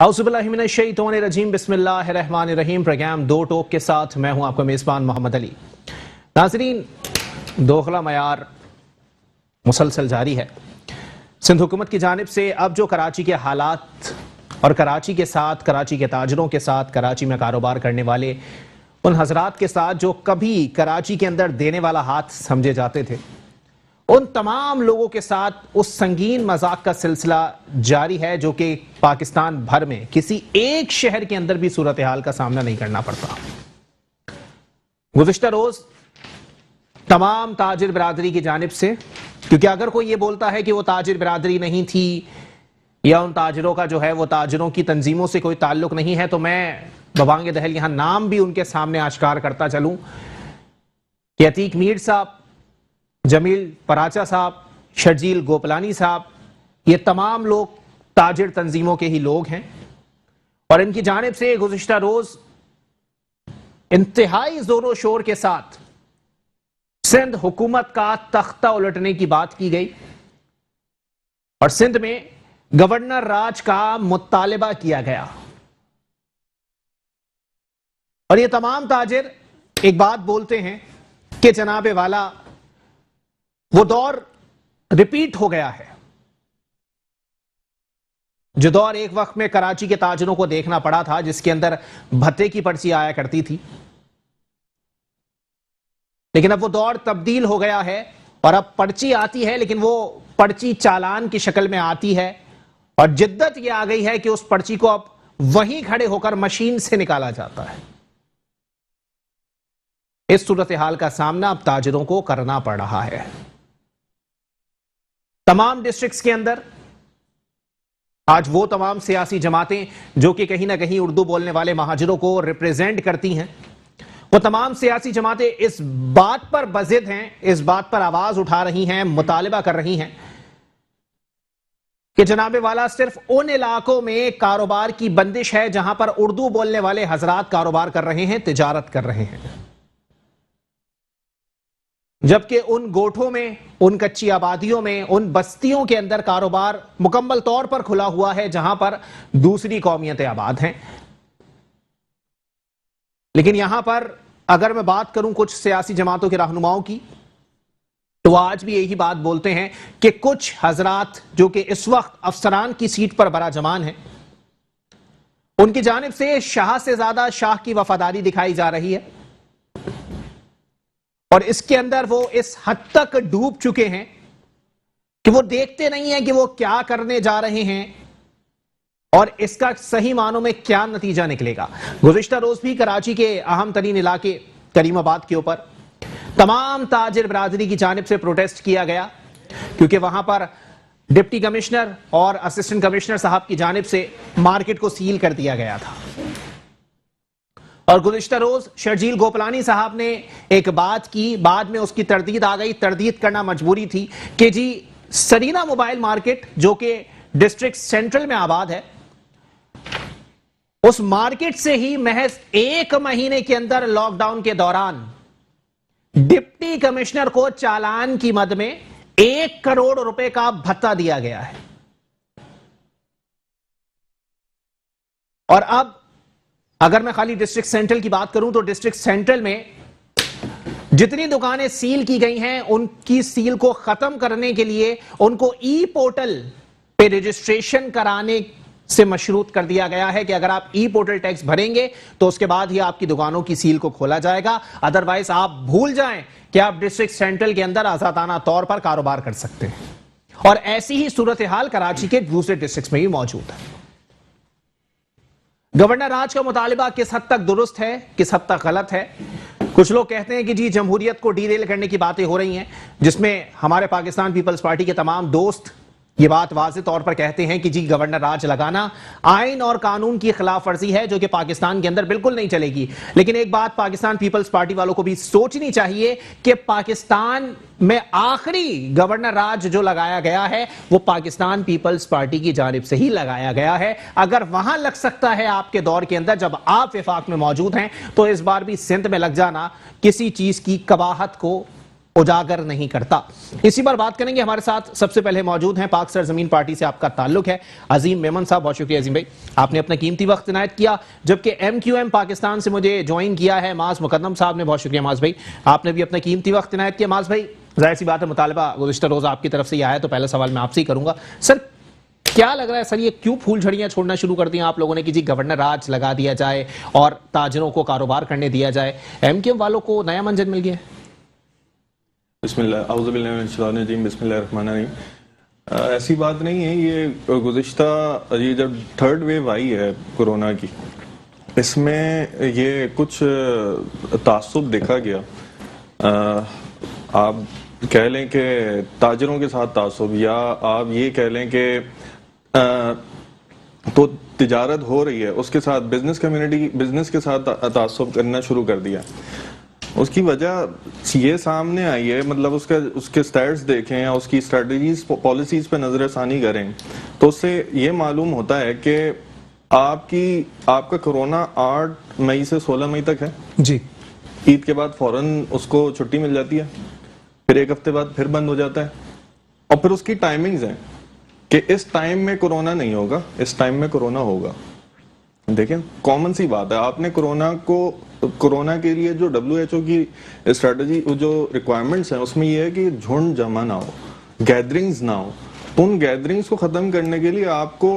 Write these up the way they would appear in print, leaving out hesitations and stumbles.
औज़ुबिल्लाहिमिनश्शैतानिर्रजीम बिस्मिल्लाहिर्रहमानिर्रहीम। प्रोग्राम दो टोक के साथ मैं हूं आपका मेज़बान मोहम्मद अली। नाज़रीन, दोखला मयार मुसलसल जारी है। सिंध हुकूमत की जानिब से अब जो कराची के हालात और कराची के साथ, कराची के ताजरों के साथ, कराची में कारोबार करने वाले उन हजरात के साथ जो कभी कराची के अंदर देने वाला हाथ समझे जाते थे, उन तमाम लोगों के साथ उस संगीन मजाक का सिलसिला जारी है जो कि पाकिस्तान भर में किसी एक शहर के अंदर भी सूरत हाल का सामना नहीं करना पड़ता। गुज़िश्ता रोज तमाम ताजिर बिरादरी की जानिब से, क्योंकि अगर कोई ये बोलता है कि वो ताजिर बिरादरी नहीं थी या उन ताजिरों का जो है वो ताजिरों की तंजीमों से कोई ताल्लुक नहीं है, तो मैं बबांग दहल यहां नाम भी उनके सामने आश्कार करता चलूं कि अतीक मीर साहब, जमील पराचा साहब, शर्जील गोपलानी साहब, ये तमाम लोग ताजिर तंजीमों के ही लोग हैं और इनकी जानिब से गुज़िश्ता रोज इंतहाई जोरों शोर के साथ सिंध हुकूमत का तख्ता उलटने की बात की गई और सिंध में गवर्नर राज का मुतालिबा किया गया। और ये तमाम ताजिर एक बात बोलते हैं कि जनाबे वाला वो दौर रिपीट हो गया है, जो दौर एक वक्त में कराची के ताजिरों को देखना पड़ा था, जिसके अंदर भत्ते की पर्ची आया करती थी। लेकिन अब वो दौर तब्दील हो गया है और अब पर्ची आती है, लेकिन वो पर्ची चालान की शक्ल में आती है और जिद्दत ये आ गई है कि उस पर्ची को अब वहीं खड़े होकर मशीन से निकाला जाता है। इस सूरत हाल का सामना अब ताजिरों को करना पड़ रहा है। तमाम डिस्ट्रिक्ट्स के अंदर आज वो तमाम सियासी जमातें जो कि कहीं ना कहीं उर्दू बोलने वाले महाजिरों को रिप्रेजेंट करती हैं, वो तमाम सियासी जमातें इस बात पर बज़िद हैं, इस बात पर आवाज उठा रही हैं, मुतालिबा कर रही हैं कि जनाबे वाला सिर्फ उन इलाकों में कारोबार की बंदिश है जहां पर उर्दू बोलने वाले हजरात कारोबार कर रहे हैं, तिजारत कर रहे हैं, जबकि उन गोठों में, उन कच्ची आबादियों में, उन बस्तियों के अंदर कारोबार मुकम्मल तौर पर खुला हुआ है जहां पर दूसरी कौमियतें आबाद हैं। लेकिन यहां पर अगर मैं बात करूं कुछ सियासी जमातों के रहनुमाओं की, तो आज भी यही बात बोलते हैं कि कुछ हजरात जो कि इस वक्त अफसरान की सीट पर बराजमान हैं, उनकी जानिब से शाह से ज्यादा शाह की वफादारी दिखाई जा रही है और इसके अंदर वो इस हद तक डूब चुके हैं कि वो देखते नहीं है कि वो क्या करने जा रहे हैं और इसका सही मानों में क्या नतीजा निकलेगा। गुज़िश्ता रोज भी कराची के अहम तरीन इलाके करीमाबाद के ऊपर तमाम ताजिर बिरादरी की जानिब से प्रोटेस्ट किया गया, क्योंकि वहां पर डिप्टी कमिश्नर और असिस्टेंट कमिश्नर साहब की जानिब से मार्केट को सील कर दिया गया था। और गुज़िश्ता रोज शर्जील गोपलानी साहब ने एक बात की, बाद में उसकी तरदीद आ गई, तरदीद करना मजबूरी थी कि जी सरीना मोबाइल मार्केट जो कि डिस्ट्रिक्ट सेंट्रल में आबाद है, उस मार्केट से ही महज 1 महीने के अंदर लॉकडाउन के दौरान डिप्टी कमिश्नर को चालान की मद में 1 करोड़ रुपए का भत्ता दिया गया है। और अब अगर मैं खाली डिस्ट्रिक्ट सेंट्रल की बात करूं तो डिस्ट्रिक्ट सेंट्रल में जितनी दुकानें सील की गई हैं, उनकी सील को खत्म करने के लिए उनको ई पोर्टल पे रजिस्ट्रेशन कराने से मशरूत कर दिया गया है कि अगर आप ई पोर्टल टैक्स भरेंगे तो उसके बाद ही आपकी दुकानों की सील को खोला जाएगा, अदरवाइज आप भूल जाएं कि आप डिस्ट्रिक्ट सेंट्रल के अंदर आजादाना तौर पर कारोबार कर सकते हैं। और ऐसी ही सूरत हाल कराची के दूसरे डिस्ट्रिक्ट में भी मौजूद है। गवर्नर राज का मुतालिबा किस हद तक दुरुस्त है, किस हद तक गलत है? कुछ लोग कहते हैं कि जी जमहूरियत को डीरेल करने की बातें हो रही हैं, जिसमें हमारे पाकिस्तान पीपल्स पार्टी के तमाम दोस्त ये बात वाज़ेह तौर पर कहते हैं कि जी गवर्नर राज लगाना आइन और कानून की खिलाफ वर्जी है जो कि पाकिस्तान के अंदर बिल्कुल नहीं चलेगी। लेकिन एक बात पाकिस्तान पीपल्स पार्टी वालों को भी सोचनी चाहिए कि पाकिस्तान में आखिरी गवर्नर राज जो लगाया गया है वो पाकिस्तान पीपल्स पार्टी की जानिब से ही लगाया गया है। अगर वहां लग सकता है आपके दौर के अंदर जब आप विफाक में मौजूद हैं, तो इस बार भी सिंध में लग जाना किसी चीज की कबाहत को उजागर नहीं करता। इसी पर बात करेंगे। हमारे साथ सबसे पहले मौजूद हैं पाक सरजमीन पार्टी से आपका ताल्लुक है अजीम मेमन साहब। बहुत शुक्रिया अजीम भाई, आपने अपना कीमती वक्त इनायत किया। जबकि MQM पाकिस्तान से मुझे ज्वाइन किया है माज मुकद्दम साहब ने। बहुत शुक्रिया माज भाई, आपने भी अपना कीमती वक्त इनायत किया। माज भाई, जाहिर सी बात है मुतालबा गुज़िश्ता रोज आपकी तरफ से ही आया, तो पहला सवाल मैं आपसे ही करूंगा। सर, क्या लग रहा है सर, ये क्यों फूल झड़ियां छोड़ना शुरू कर दिया आप लोगों ने कि जी गवर्नर राज लगा दिया जाए और ताजरों को कारोबार करने दिया जाए? MQM वालों को नया मंजर मिल गया? बिस्मिल्लाह, ऐसी बात नहीं है। ये गुज़िश्ता ये जब थर्ड वेव आई है कोरोना की, इसमें ये कुछ तासुब देखा गया। आप कह लें कि ताजरों के साथ तासुब, या आप ये कह लें कि तो तिजारत हो रही है उसके साथ बिजनेस कम्युनिटी बिजनेस के साथ तासुब करना शुरू कर दिया। उसकी वजह ये सामने आई है, मतलब उसके स्टैट्स देखें या उसकी स्ट्रेटजीज पॉलिसीज पे नजरसानी करें तो उससे ये मालूम होता है कि आपका कोरोना 8 मई से 16 मई तक है जी। ईद के बाद फौरन उसको छुट्टी मिल जाती है, फिर एक हफ्ते बाद फिर बंद हो जाता है, और फिर उसकी टाइमिंग्स हैं कि इस टाइम में कोरोना नहीं होगा, इस टाइम में कोरोना होगा। देखें, कॉमन सी बात है। आपने कोरोना के लिए जो WHO की स्ट्रेटजी, जो रिक्वायरमेंट्स हैं, उसमें ये है कि झुंड जमा ना हो, गैदरिंग्स ना हो। तो उन गैदरिंग्स को खत्म करने के लिए आपको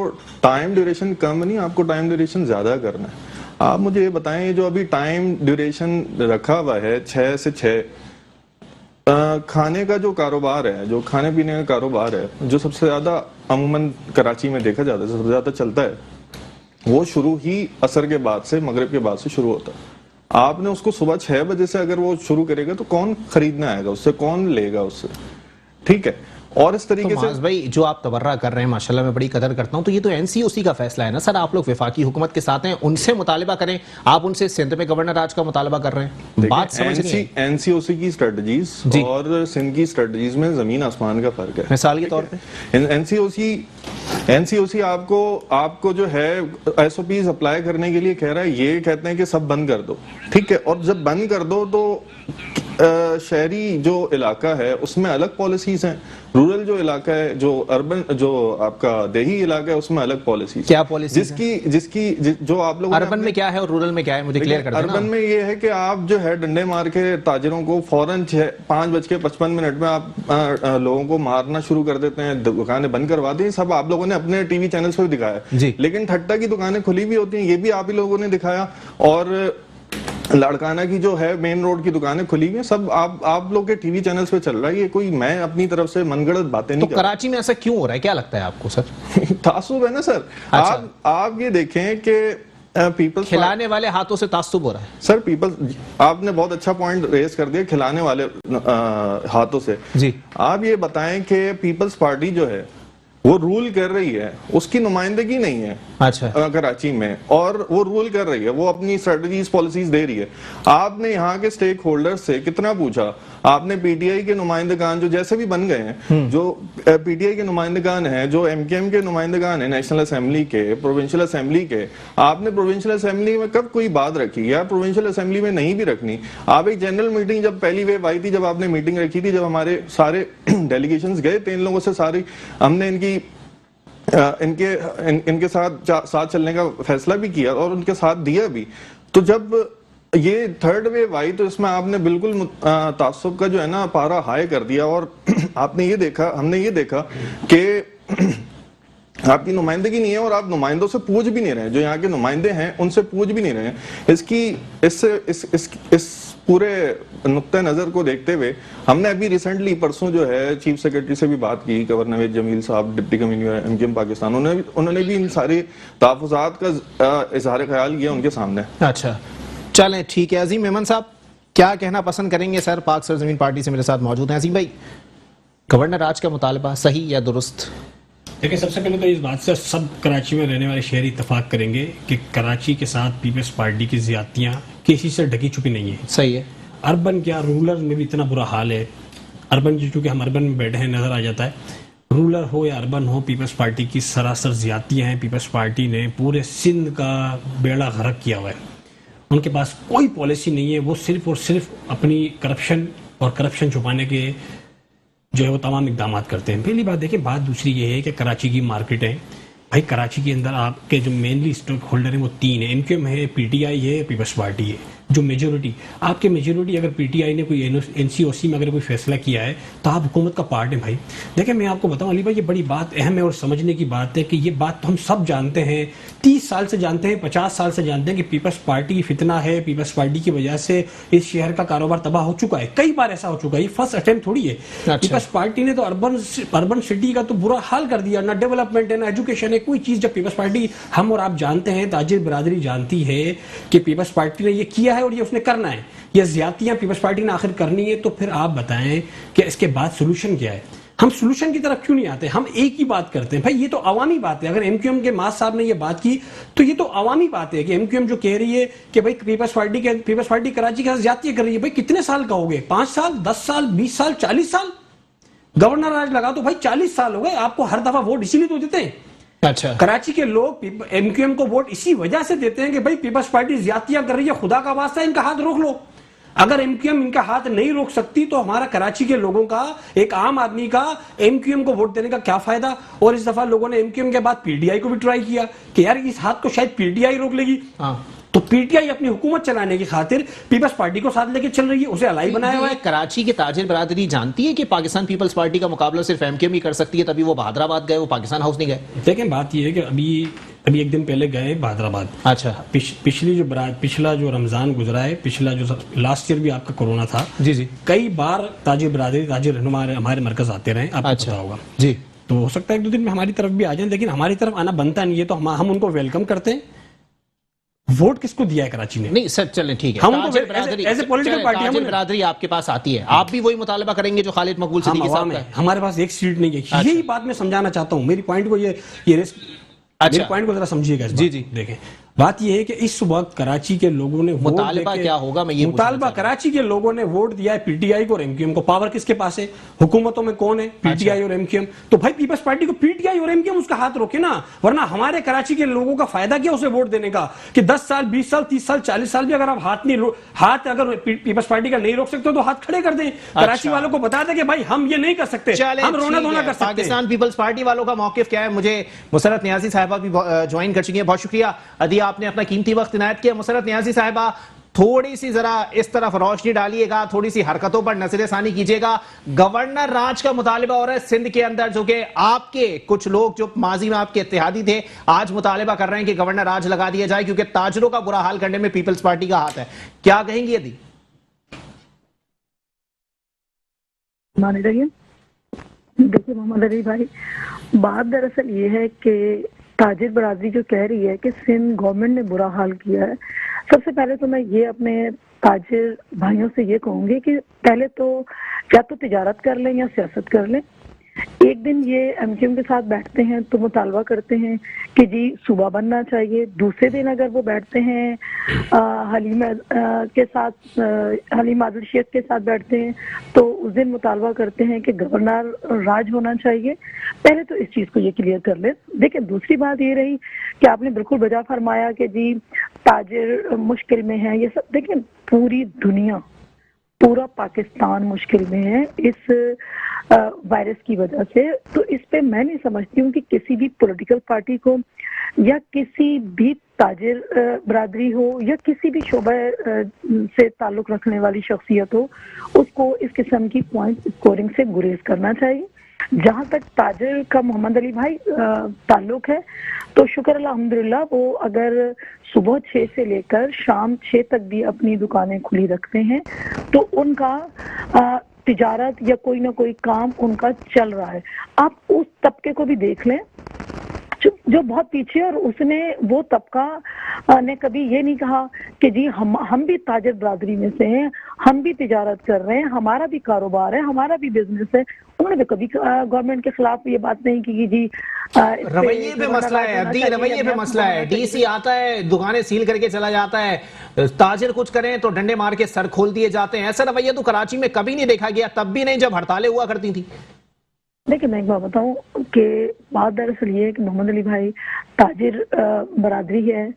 टाइम ड्यूरेशन कम नहीं, आपको टाइम ड्यूरेशन ज्यादा करना है। आप मुझे ये बताएं, जो अभी टाइम ड्यूरेशन रखा हुआ है 6 से 6, खाने का जो कारोबार है, जो खाने पीने का कारोबार है, जो सबसे ज्यादा अमूमन कराची में देखा जाता है, सबसे ज्यादा चलता है, वो शुरू ही असर के बाद से, मगरिब के बाद से शुरू होता है। आपने उसको सुबह 6 बजे से अगर वो शुरू करेगा तो कौन खरीदने आएगा उससे, कौन लेगा उससे? ठीक है। और इस तरीके से भाई, जो आप तबर्रा कर रहे हैं माशाल्लाह मैं बड़ी कदर करता हूं, तो ये तो NCOC का फैसला है ना सर। आप लोग वफाकी हुकूमत के साथ हैं, उनसे मुतालिबा करें। आप उनसे सिंध में गवर्नर राज का मुतालबा कर रहे हैं, बात समझ नहीं है। NCOC की स्ट्रेटजीज और सिंध की स्ट्रेटजीज में जमीन आसमान का फर्क है। मिसाल के तौर पे NCOC आपको जो है SOPs अप्लाई करने के लिए कह रहा है, ये कहते हैं कि सब बंद कर दो, ठीक है। और जब बंद कर दो तो शहरी जो इलाका है उसमें अलग पॉलिसीज हैं, रूरल जो इलाका है, जो अर्बन, जो आपका देही इलाका है, उसमें अलग पॉलिसीज। क्या पॉलिसी? जो आप लोग अर्बन में क्या है और रूरल में क्या है, मुझे क्लियर कर देना। अर्बन में ये है कि आप जो है डंडे मार के ताजिरों को फौरन 5:55 में आप लोगों को मारना शुरू कर देते हैं, दुकानें बंद करवा दी। सब आप लोगों ने अपने टीवी चैनल्स पर दिखाया, लेकिन ठट्टा की दुकानें खुली भी होती हैं, ये भी आप ही लोगों ने दिखाया। और लाड़काना की जो है मेन रोड की दुकानें खुली हुई हैं, सब आप लोग के टीवी चैनल्स पे चल रहा है। ये कोई मैं अपनी तरफ से मनगढ़ंत बातें नहीं कर रहा। कराची में ऐसा क्यों हो रहा है, क्या लगता है आपको सर? तासुब है ना सर। अच्छा। आप ये देखें कि पीपल्स खिलाने वाले हाथों से तासुब हो रहा है सर। पीपल्स, आपने बहुत अच्छा पॉइंट रेज कर दिया, खिलाने वाले हाथों से जी। आप ये बताएं कि पीपल्स पार्टी जो है वो रूल कर रही है, उसकी नुमाइंदगी नहीं है अच्छा कराची में, और वो रूल कर रही है, वो अपनी स्ट्रेटजीज पॉलिसीज दे रही है। आपने यहाँ के स्टेक होल्डर्स से कितना पूछा? आपने PTI के नुमाइंदगान जो जैसे भी बन गए हैं, जो PTI के नुमाइंदगान हैं, जो MKM के नुमाइंदगान हैं, नेशनल असेंबली के, प्रोविंशियल असेंबली के, आपने प्रोविंशियल असेंबली में कब कोई बात रखी, या प्रोविंशियल असेंबली में नहीं भी रखनी? आप एक जनरल मीटिंग, जब पहली वेव आई थी, जब आपने मीटिंग रखी थी, जब हमारे सारे डेलीगेशंस गए थे इन लोगों से, सारी हमने इनके साथ चलने का फैसला भी किया और उनके साथ दिया भी। तो जब ये थर्ड वेव आई तो इसमें आपने बिल्कुल तासुब का जो है ना पारा हाई कर दिया, और हमने ये देखा कि आपकी नुमाइंदगी नहीं है, और आप नुमाइंदों से पूछ भी नहीं रहे हैं, जो यहाँ के नुमाइंदे हैं उनसे पूछ भी नहीं रहे हैं। इस पूरे नुक्ते नजर को देखते हुए हमने अभी रिसेंटली परसों जो है चीफ सेक्रेटरी से भी बात की, गवर्नर नवेद जमील साहब, डिप्टी कमिश्नर MKM पाकिस्तान, उन्होंने भी इन सारे तहफ़्फ़ुज़ात का इज़हार ख्याल किया उनके सामने। अच्छा, चलें, ठीक है। अजीम मेमन साहब क्या कहना पसंद करेंगे? सर, पाक सरजमीन पार्टी से मेरे साथ मौजूद हैं। अजीम भाई, गवर्नर राज का मुतालबा सही या दुरुस्त? देखिए, सबसे पहले तो इस बात से सब कराची में रहने वाले शहरी इत्तेफाक करेंगे कि कराची के साथ पीपल्स पार्टी की ज्यादतियाँ किसी से ढकी छुपी नहीं है। सही है। अर्बन क्या, रूरल में भी इतना बुरा हाल है। अर्बन चूंकि हम अर्बन में बैठे हैं, नजर आ जाता है। रूरल हो या अर्बन हो, पीपल्स पार्टी की सरासर ज्यादतियाँ हैं। पीपल्स पार्टी ने पूरे सिंध का बेड़ा गर्क किया हुआ है। उनके पास कोई पॉलिसी नहीं है, वो सिर्फ और सिर्फ अपनी करप्शन और करप्शन छुपाने के जो है वो तमाम इकदाम करते हैं। पहली बात देखिए, बात दूसरी ये है कि कराची की मार्केट है भाई, कराची के अंदर आपके जो मेनली स्टॉक होल्डर हैं वो 3 है, एमक्यूएम है, पीटीआई है, पीपल्स पार्टी है। जो मेजोरिटी आपके मेजोरिटी अगर पीटीआई ने कोई एनसीओसी में अगर कोई फैसला किया है तो आप हुकूमत का पार्ट है भाई। देखिए मैं आपको बताऊं अली भाई, ये बड़ी बात अहम है और समझने की बात है कि ये बात तो हम सब जानते हैं, 30 साल से जानते हैं, 50 साल से जानते हैं कि पीपल्स पार्टी फितना है, पीपल्स पार्टी की वजह से इस शहर का कारोबार तबाह हो चुका है, कई बार ऐसा हो चुका है, ये फर्स्ट अटेम्प्ट थोड़ी है। पीपल्स पार्टी ने तो अर्बन सिटी का तो बुरा हाल कर दिया, ना डेवलपमेंट है ना एजुकेशन है, कोई चीज। जब पीपल्स पार्टी, हम और आप जानते हैं, ताजिर बिरादरी जानती है कि पीपल्स पार्टी ने ये किया है और ये उसने करना है, ये ज्यादतियां पीपल्स पार्टी ने आखिर करनी है, तो फिर आप बताएं कि इसके बाद सोल्यूशन क्या है। हम सोल्यूशन की तरफ क्यों नहीं आते, हम एक ही बात करते हैं भाई, ये तो अवामी बात है। अगर एमक्यूएम के मास साहब ने ये बात की तो ये तो अवामी बात है कि एमक्यूएम जो कह रही है कि भाई पीपल्स पार्टी कराची के साथ ज्यादतियां कर रही है। भाई कितने साल कहोगे, 5 साल, 10 साल, 20 साल, 40 साल? गवर्नर राज लगा तो भाई 40 साल हो गए, आपको हर दफा वोट इसीलिए तो देते हैं। अच्छा, कराची के लोग एमक्यूएम को वोट इसी वजह से देते हैं कि भाई पीपल्स पार्टी ज्यादतियां कर रही है, खुदा का वास्ता इनका हाथ रोक लो। अगर एमक्यूएम इनका हाथ नहीं रोक सकती तो हमारा कराची के लोगों का, एक आम आदमी का एमक्यूएम को वोट देने का क्या फायदा। और इस दफा लोगों ने एमक्यूएम के बाद पीटीआई को भी ट्राई किया कि यार इस हाथ को शायद पीटीआई रोक लेगी। तो पीटीआई अपनी हुकूमत चलाने की खातिर पीपल्स पार्टी को साथ लेके चल रही है, उसे अलाई बनाया हुआ है। कराची की ताजिर बरादरी जानती है कि पाकिस्तान पीपल्स पार्टी का मुकाबला सिर्फ एमक्यूएम ही कर सकती है, तभी वो बहादराबाद गए, वो पाकिस्तान हाउस नहीं गए। देखें बात यह है कि अभी एक दिन पहले गए बहादराबाद। अच्छा, पिछला जो रमजान गुजरा है, पिछला जो लास्ट ईयर भी आपका कोरोना था जी, कई बार ताजिर बिरादरी, ताजिर रहनुमा हमारे मरकज आते रहे, आपको पता होगा जी। तो हो सकता है 1-2 दिन में हमारी तरफ भी आ जाए, लेकिन हमारी तरफ आना बनता नहीं है, तो हम उनको वेलकम करते हैं। वोट किसको दिया है कराची ने? नहीं सर, चलें ठीक है, हम एज ए पॉलिटिकल पार्टी बिरादरी आपके पास आती है, आप भी वही मुतालबा करेंगे जो खालिद मकबूल सिद्दीकी साहब का है। हमारे पास एक सीट नहीं है, यही बात मैं समझाना चाहता हूँ। मेरी पॉइंट को मेरे पॉइंट को जरा समझिएगा। जी देखें, बात यह है कि इस वक्त कराची के लोगों ने मुतालबा क्या होगा, मैं ये मुतालबा, कराची के लोगों ने वोट दिया है पीटीआई को और एमक्यूएम को। पावर किसके पास है? हुकूमतों में कौन है? पीटीआई और एमक्यूएम। तो भाई पीपल्स पार्टी को पीटीआई और एमक्यूएम उसका हाथ रोके ना, वरना हमारे कराची के लोगों का फायदा क्या उसे वोट देने का कि 10 साल, 20 साल, 30 साल, 40 साल भी अगर आप हाथ अगर पीपल्स पार्टी का नहीं रोक सकते तो हाथ खड़े कर दें। कराची वालों को बता दें कि भाई हम ये नहीं कर सकते, हम रोना धोना कर सकते। पाकिस्तान पीपल्स पार्टी वालों का मौकिफ क्या है? मुझे मुसरत नियाजी साहिबा भी ज्वाइन कर चुकी है, बहुत शुक्रिया अदी, आपने अपना कीमती वक्त इनायत किया। मुसरत नियाजी साहिबा, थोड़ी सी जरा इस तरफ रोशनी डालिएगा, थोड़ी सी हरकतों पर नजरसानी कीजिएगा। गवर्नर राज का मुतालिबा हो रहा है सिंध के अंदर, जो कि आपके कुछ लोग जो माजी में आपके इत्तेहादी थे आज मुतालिबा कर रहे हैं कि गवर्नर राज लगा दिया जाए, क्योंकि ताजरों का बुरा हाल करने में पीपल्स पार्टी का हाथ है। क्या कहेंगी यदि? देखिए मोहम्मद अली भाई, बात दरअसल ये है कि ताजिर बरादरी जो कह रही है कि सिंध गवर्नमेंट ने बुरा हाल किया है, सबसे पहले तो मैं ये अपने ताजिर भाइयों से ये कहूंगी कि पहले तो या तो तिजारत कर लें या सियासत कर लें। एक दिन ये एमक्यूएम के साथ बैठते हैं तो मुतालबा करते हैं कि जी सूबा बनना चाहिए, दूसरे दिन अगर वो बैठते हैं हलीम आदिल शेख के साथ बैठते हैं तो उस दिन मुतालबा करते हैं कि गवर्नर राज होना चाहिए। पहले तो इस चीज को ये क्लियर कर ले। देखिए दूसरी बात ये रही कि आपने बिल्कुल बजा फरमाया कि जी ताजिर मुश्किल में है, ये सब देखिए पूरी दुनिया, पूरा पाकिस्तान मुश्किल में है इस वायरस की वजह से। तो इस पे मैं नहीं समझती हूँ कि किसी भी पॉलिटिकल पार्टी को या किसी भी ताजिर बरादरी हो या किसी भी शोबा से ताल्लुक रखने वाली शख्सियत हो, उसको इस किस्म की पॉइंट स्कोरिंग से गुरेज करना चाहिए। जहां तक ताजिर का मोहम्मद अली भाई ताल्लुक है तो शुक्र अल्हम्दुलिल्लाह, वो अगर सुबह 6 से लेकर शाम 6 तक भी अपनी दुकानें खुली रखते हैं तो उनका तिजारत या कोई ना कोई काम उनका चल रहा है। आप उस तबके को भी देख लें जो बहुत पीछे, और उसने वो तबका ने कभी ये नहीं कहा कि जी हम भी ताजिर बरादरी में से हैं, हम भी तिजारत कर रहे हैं, हमारा भी कारोबार है, हमारा भी बिजनेस है। उन्होंने भी कभी गवर्नमेंट के खिलाफ ये बात नहीं की कि जी रवैये पे मसला है, रवैये पे मसला है। डीसी आता है, दुकानें सील करके चला जाता है, ताजिर कुछ करें तो डंडे मार के सर खोल दिए जाते हैं। ऐसा रवैया तो कराची में कभी नहीं देखा गया, तब भी नहीं जब हड़तालें हुआ करती थी। देखिए मैं एक बात बताऊं कि बात दरअसल ये है कि मोहम्मद अली भाई ताजिर बरादरी है।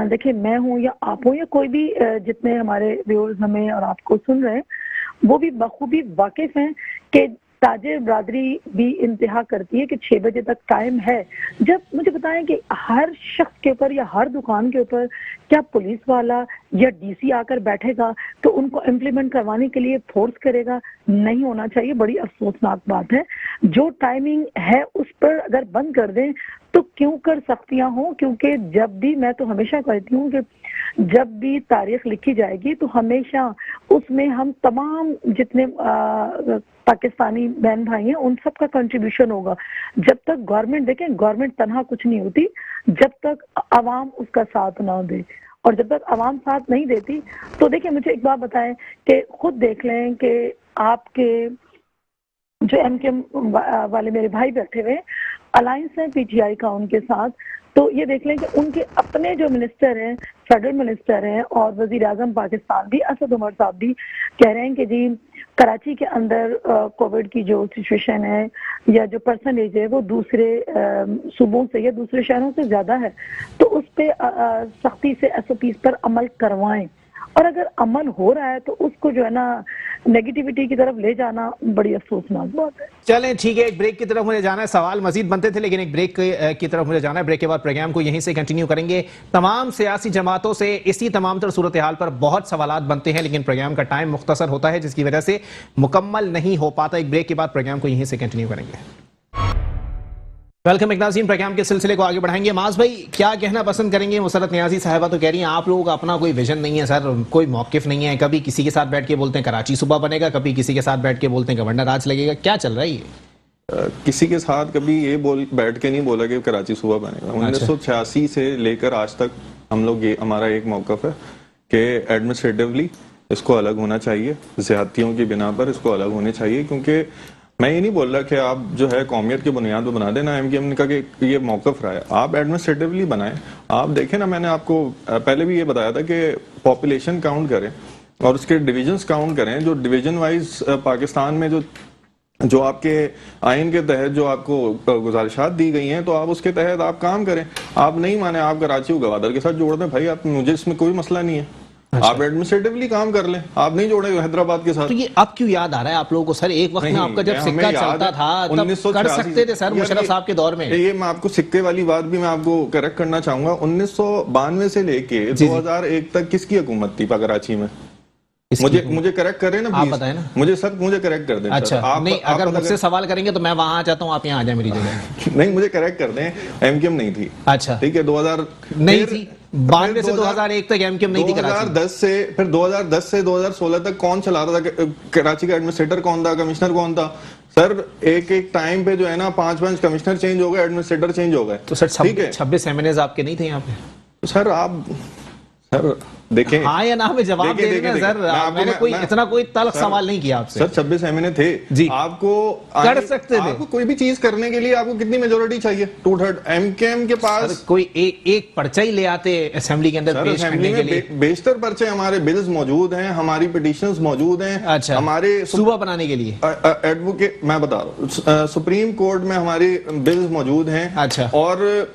देखिए मैं हूं या आप हो या कोई भी जितने हमारे व्यूअर्स हमें और आपको सुन रहे हैं, वो भी बखूबी वाकिफ हैं कि ताजिर बरादरी भी इंतहा करती है कि 6 बजे तक टाइम है। जब मुझे बताएं कि हर शख्स के ऊपर या हर दुकान के ऊपर क्या पुलिस वाला या डीसी आकर बैठेगा तो उनको इम्प्लीमेंट करवाने के लिए फोर्स करेगा? नहीं होना चाहिए। बड़ी अफसोसनाक बात है। जो टाइमिंग है उस पर अगर बंद कर दें तो क्यों कर सख्तियां हों, क्योंकि जब भी, मैं तो हमेशा कहती हूँ कि जब भी तारीख लिखी जाएगी तो हमेशा उसमें हम तमाम जितने पाकिस्तानी बहन भाई हैं उन सब का कंट्रीब्यूशन होगा। जब तक गवर्नमेंट, देखें गवर्नमेंट तनहा कुछ नहीं होती जब तक अवाम उसका साथ ना दे, और जब तक अवाम साथ नहीं देती तो देखिए मुझे एक बात बताएं कि खुद देख लें कि आपके जो एमकेएम वाले मेरे भाई बैठे हुए अलायंस है पीटीआई का उनके साथ, तो ये देख लें कि उनके अपने जो मिनिस्टर हैं, फेडरल मिनिस्टर हैं और वजीर आजम पाकिस्तान भी असद उमर साहब भी कह रहे हैं कि जी कराची के अंदर कोविड की जो सिचुएशन है या जो परसेंटेज है वो दूसरे सूबों से या दूसरे शहरों से ज्यादा है, तो उस पे सख्ती से एसओपीज पर अमल करवाएं। और अगर अमल हो रहा है तो उसको जो है ना नेगेटिविटी की तरफ ले जाना बड़ी अफसोसनाक बात है। चलें ठीक है, एक ब्रेक की तरफ मुझे जाना है। सवाल मजीद बनते थे लेकिन एक ब्रेक की तरफ मुझे जाना है। ब्रेक के बाद प्रोग्राम को यहीं से कंटिन्यू करेंगे। तमाम सियासी जमातों से इसी तमाम तर सूरत हाल पर बहुत सवालात बनते हैं लेकिन प्रोग्राम का टाइम मुख्तसर होता है जिसकी वजह से मुकम्मल नहीं हो पाता। एक ब्रेक के बाद प्रोग्राम को यहीं से कंटिन्यू करेंगे। वेलकम नाज़रीन, प्रोग्राम के सिलसिले को आगे बढ़ाएंगे। माज भाई क्या कहना पसंद करेंगे? मुसरत नियाजी साहिबा तो कह रही हैं आप लोगों का अपना कोई विजन नहीं है सर, कोई मौकिफ नहीं है। कभी किसी के साथ बैठ के बोलते हैं कराची सूबा बनेगा, कभी किसी के साथ बैठ के बोलते हैं गवर्नर राज लगेगा। क्या चल रहा है ये? किसी के साथ कभी ये बैठ के नहीं बोला कि कराची सूबा बनेगा। 1986 से लेकर आज तक हम लोग ये हमारा एक मौकफ है कि एडमिनिस्ट्रेटिवली इसको अलग होना चाहिए, ज्यादतियों की बिना पर इसको अलग होने चाहिए। क्योंकि मैं ये नहीं बोल रहा कि आप जो है कौमियत की बुनियाद पर बना देना, एमकेएम का कि ये मौकफ रहा है, आप एडमिनिस्ट्रेटिवली बनाएं। आप देखें ना, मैंने आपको पहले भी ये बताया था कि पॉपुलेशन काउंट करें और उसके डिविजन्स काउंट करें। जो डिवीजन वाइज पाकिस्तान में जो आपके आइन के तहत जो आपको गुजारिशात दी गई हैं तो आप उसके तहत आप काम करें। आप नहीं माने, आप कराची को गवादर के साथ जोड़ दें, भाई आप, मुझे इसमें कोई मसला नहीं है। अच्छा। आप एडमिनिस्ट्रेटिवली काम कर लें, आप नहीं जोड़े हैदराबाद के साथ। तो ये अब क्यों याद आ रहा है आप लोगों को सर? एक वक्त में आपका जब सिक्का चलता था तब कर सकते थे सर, मुशर्रफ साहब के दौर में। ये मैं आपको सिक्के वाली बात भी मैं आपको करेक्ट करना चाहूंगा। 1992 से लेके 2001 तक किसकी हुकूमत थी कराची में? मुझे करेक्ट करें ना, आप बताएं ना। मुझे करेक्ट कर दें। अच्छा आप, नहीं अगर मुझसे सवाल करेंगे तो मैं वहां आ जाता हूँ, आप यहाँ आ जाए मेरी जगह। नहीं, मुझे करेक्ट कर दें, एमकेएम नहीं थी। अच्छा ठीक है, 2000 नहीं थी, 92 से 2001 तक एमकेएम नहीं थी कराची। 2010 से फिर 2010 से 2016 तक कौन चला रहा था कराची का? एडमिनिस्ट्रेटर कौन था? कमिश्नर कौन था? सर एक टाइम पे जो है ना 5 कमिश्नर चेंज हो गए, एडमिनिस्ट्रेटर चेंज हो गए। तो सर 26 एमएनएज आपके नहीं थे यहाँ पे? तो सर आप देखें, हाँ या ना में जवाब दे देना सर। मैंने कोई इतना कोई तल्ख सवाल नहीं किया आपसे। सर 26 एमएनए थे जी, आपको कर सकते थे। आपको कोई भी चीज करने के लिए आपको कितनी मेजोरिटी चाहिए? 2/3। एमकेएम के पास कोई एक पर्चा ही ले आते असेंबली के अंदर पेश करने के लिए। बेशतर पर्चे, हमारे बिल्स मौजूद हैं, हमारी पिटीशंस मौजूद हैं। अच्छा, हमारे सूबा बनाने के लिए एडवोकेट, मैं बता रहा हूँ, सुप्रीम कोर्ट में हमारी बिल्स मौजूद हैं। अच्छा, और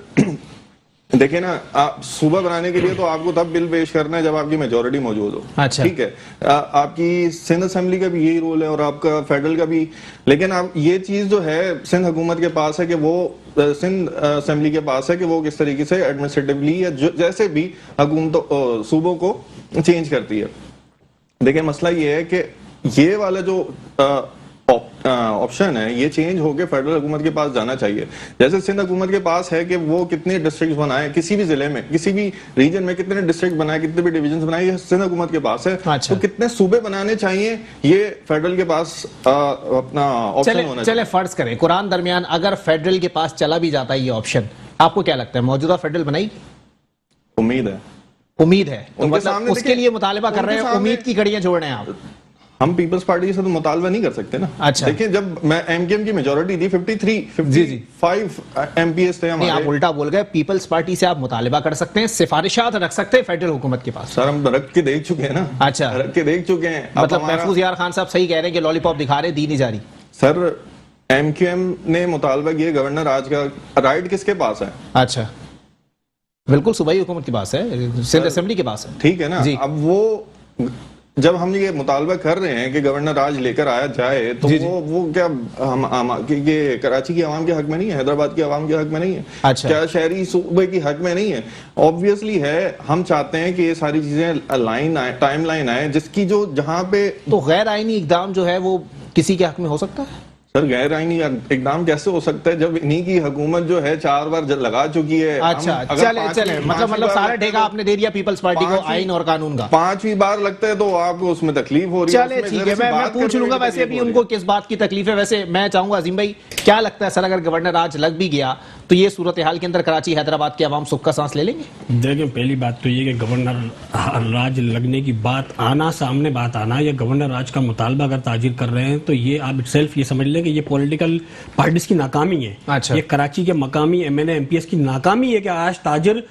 देखिए ना, आप सूबा बनाने के लिए तो आपको तब बिल पेश करना है जब आपकी मेजोरिटी मौजूद हो। अच्छा, ठीक है, आपकी सिंध असेंबली का भी यही रोल है और आपका फेडरल का भी। लेकिन आप ये चीज जो है सिंध हुकूमत के पास है कि वो सिंध असेंबली के पास है कि वो किस तरीके से एडमिनिस्ट्रेटिवली या जैसे भी हुकूमत सूबों को चेंज करती है। देखिए मसला ये है कि ये वाला जो ऑप्शन है ये चेंज होकर फेडरल हुकूमत के पास जाना चाहिए। जैसे सिंध हुकूमत के पास है कि वो कितने डिस्ट्रिक्ट बनाए, किसी भी जिले में, किसी भी रीजन में कितने डिस्ट्रिक्ट बनाए, कितने भी डिवीजन बनाए, ये सिंध हुकूमत के पास है। अच्छा। तो कितने सूबे बनाने चाहिए ये फेडरल के पास अपना ऑप्शन होना चाहिए। चले फर्ज करें कुरान दरमियान अगर फेडरल के पास चला भी जाता है ये ऑप्शन, आपको क्या लगता है मौजूदा फेडरल बनाएगी? उम्मीद है तो मतलब उसके लिए मुतालबा कर रहे हैं, उम्मीद की कड़ियां जोड़ रहे हैं आप। हम पीपल्स पार्टी से तो मुतालबा नहीं कर सकते ना। अच्छा, देखिए जब मैं एमकेएम की मेजोरिटी थी 55 एमपीएस थे हमारे। आप उल्टा बोल गए, पीपल्स पार्टी से आप मुतालबा कर सकते हैं, सिफारिशात रख सकते हैं फेडरल हुकूमत के पास। सर हम रख के देख चुके हैं ना। अच्छा, रख के देख चुके हैं। मतलब महफूज यार खान साहब सही कह रहे हैं कि लॉलीपॉप दिखा रहे, दी नहीं जा रही। सर एमकेएम ने मुतालबा किया, गवर्नर आज का राइट किसके पास है? अच्छा, बिल्कुल सूबाई हुकूमत के पास है, सिंध असेंबली के पास है। ठीक है ना। अब वो जब हम ये मुतालबा कर रहे हैं कि गवर्नर राज लेकर आया जाए तो वो क्या ये कराची की आवाम के हक में नहीं है, हैदराबाद की आवाम के हक में नहीं है, अच्छा। क्या शहरी सूबे की हक में नहीं है? ऑब्वियसली है। हम चाहते हैं कि ये सारी चीजें टाइम लाइन आए जिसकी जो जहां पे तो गैर आईनी इकदाम जो है वो किसी के हक में हो सकता है? सर गैर आईनी इकदाम कैसे हो सकता है जब इन्हीं की हुकूमत जो है 4 बार लगा चुकी है? अच्छा चले मतलब सारा ठेका आपने दे दिया पीपल्स पार्टी को आइन और कानून का। 5वीं बार लगता है तो आपको उसमें तकलीफ हो रही है। चले ठीक है, मैं पूछ लूंगा वैसे अभी उनको किस बात की तकलीफ है। वैसे मैं चाहूंगा अजीम भाई, क्या लगता है सर, अगर गवर्नर राज लग भी गया तो ये सूरत हाल के अंदर कराची हैदराबाद के अवाम सुख का सांस ले लेंगे? देखिए, पहली बात तो ये कि गवर्नर राज लगने की बात आना, सामने बात आना, या गवर्नर राज का मुतालबा अगर ताजिर कर रहे हैं तो ये आप इटसेल्फ ये समझ लें कि ये पॉलिटिकल पार्टीज की नाकामी है। अच्छा। ये कराची के मकामी एमएनए एमपीएस की नाकामी है कि आज ताजिर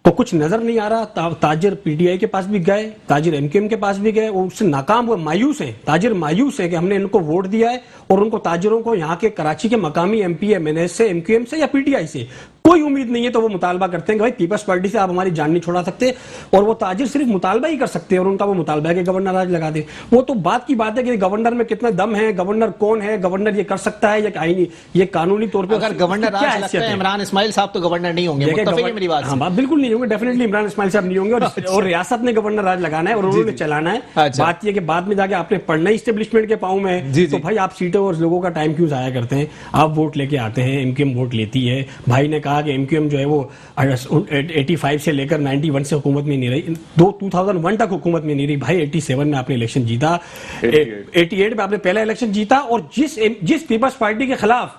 को कुछ नजर नहीं आ रहा। ताजिर पीटीआई के पास भी गए, ताजिर एमक्यूएम के पास भी गए, वो उससे नाकाम हुए, मायूस हैं। ताजिर मायूस है कि हमने इनको वोट दिया है और उनको ताजिरों को यहाँ के कराची के मकामी एमपी एमएनए से, एमक्यूएम से या पीटीआई से कोई उम्मीद नहीं है। तो वो मुतालबा करते हैं कि भाई पीपल्स पार्टी से आप हमारी जान नहीं छोड़ा सकते, और वो ताजिर सिर्फ मुतालबा ही कर सकते हैं और उनका वो मुतालबा है कि गवर्नर राज लगा दे। वो तो बात की बात है कि गवर्नर में कितना दम है, गवर्नर कौन है, गवर्नर ये कर सकता है या आईनी, ये कानूनी तौर पर अगर गवर्नर राज लगता है, इमरान इस्माइल साहब तो गवर्नर नहीं होंगे, मुत्तफिक है मेरी बात से? हाँ, बात बिल्कुल नहीं होंगे, डेफिनेटली इमरान इस्माइल साहब नहीं होंगे, और रियासत ने गवर्नर राज लगाना है और उन्होंने चलाना है। बात यह कि बाद में जाके आपने पढ़ना ही इस्टेब्लिशमेंट के पाँव में, तो भाई आप सीटें और लोगों का टाइम क्यों जाया करते हैं? आप वोट लेके आते हैं, एमक्यूएम वोट लेती है। भाई ने कहा कि एमक्यूएम जो है वो 85 से लेकर 91 से हुकूमत में नहीं रही, 2001 तक हुकूमत में नहीं रही। भाई 87 में आपने इलेक्शन जीता, 88 में आपने पहला इलेक्शन जीता, और जिस पीपल्स पार्टी के खिलाफ,